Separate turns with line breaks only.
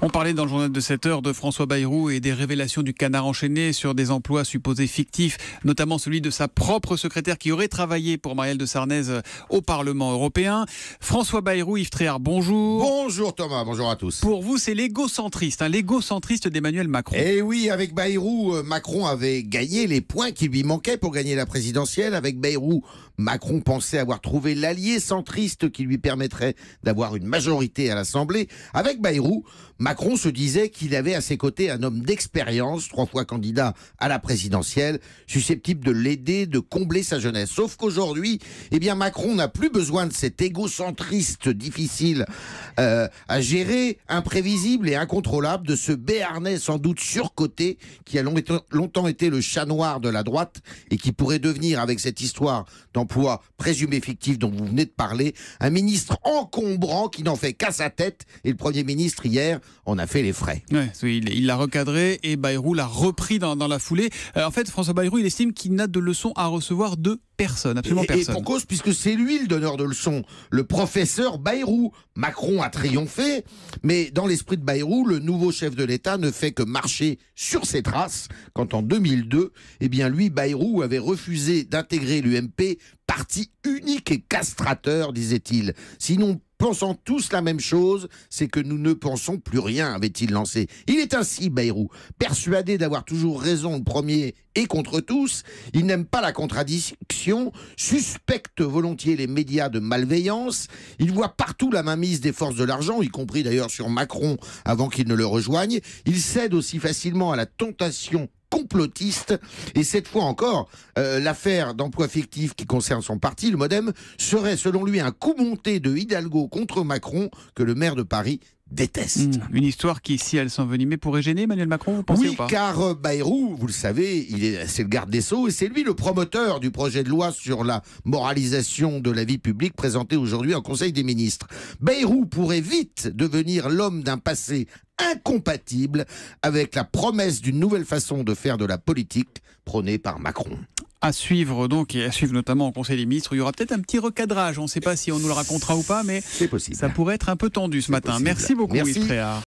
On parlait dans le journal de 7 heures de François Bayrou et des révélations du canard enchaîné sur des emplois supposés fictifs, notamment celui de sa propre secrétaire qui aurait travaillé pour Marielle de Sarnez au Parlement européen. François Bayrou, Yves Tréhard, bonjour.
Bonjour Thomas, bonjour à tous.
Pour vous, c'est l'égocentriste, l'égocentriste d'Emmanuel Macron.
Eh oui, avec Bayrou, Macron avait gagné les points qui lui manquaient pour gagner la présidentielle. Avec Bayrou, Macron pensait avoir trouvé l'allié centriste qui lui permettrait d'avoir une majorité à l'Assemblée. Avec Bayrou, Macron se disait qu'il avait à ses côtés un homme d'expérience, 3 fois candidat à la présidentielle, susceptible de l'aider, de combler sa jeunesse. Sauf qu'aujourd'hui, Macron n'a plus besoin de cet égocentriste difficile à gérer, imprévisible et incontrôlable, de ce béarnais sans doute surcoté qui a longtemps été le chat noir de la droite et qui pourrait devenir, avec cette histoire d'emploi présumé fictif dont vous venez de parler, un ministre encombrant qui n'en fait qu'à sa tête. Et le Premier ministre, hier, en a fait les frais.
Ouais, il l'a recadré et Bayrou l'a repris dans la foulée. En fait, François Bayrou, il estime qu'il n'a de leçons à recevoir de personne, absolument personne.
Et pour cause, puisque c'est lui le donneur de leçons, le professeur Bayrou. Macron a triomphé, mais dans l'esprit de Bayrou, le nouveau chef de l'État ne fait que marcher sur ses traces, quand en 2002, lui, Bayrou, avait refusé d'intégrer l'UMP, parti unique et castrateur, disait-il. Sinon, pensant tous la même chose, c'est que nous ne pensons plus rien, avait-il lancé. Il est ainsi, Bayrou, persuadé d'avoir toujours raison le premier et contre tous. Il n'aime pas la contradiction, suspecte volontiers les médias de malveillance. Il voit partout la mainmise des forces de l'argent, y compris d'ailleurs sur Macron avant qu'il ne le rejoigne. Il cède aussi facilement à la tentation complotiste, et cette fois encore, l'affaire d'emploi fictif qui concerne son parti, le MoDem, serait selon lui un coup monté de Hidalgo contre Macron que le maire de Paris déteste.
Une histoire qui, si elle s'envenimait, pourrait gêner Emmanuel Macron, vous pensez ou pas ?
Oui, car Bayrou, vous le savez, c'est le garde des Sceaux et c'est lui le promoteur du projet de loi sur la moralisation de la vie publique présenté aujourd'hui en Conseil des ministres. Bayrou pourrait vite devenir l'homme d'un passé incompatible avec la promesse d'une nouvelle façon de faire de la politique prônée par Macron.
À suivre donc, et à suivre notamment au Conseil des ministres, il y aura peut-être un petit recadrage. On ne sait pas si on nous le racontera ou pas, mais
c'est possible.
Ça pourrait être un peu tendu ce matin.
Possible.
Merci beaucoup,
Merci.
Yves Tréhard.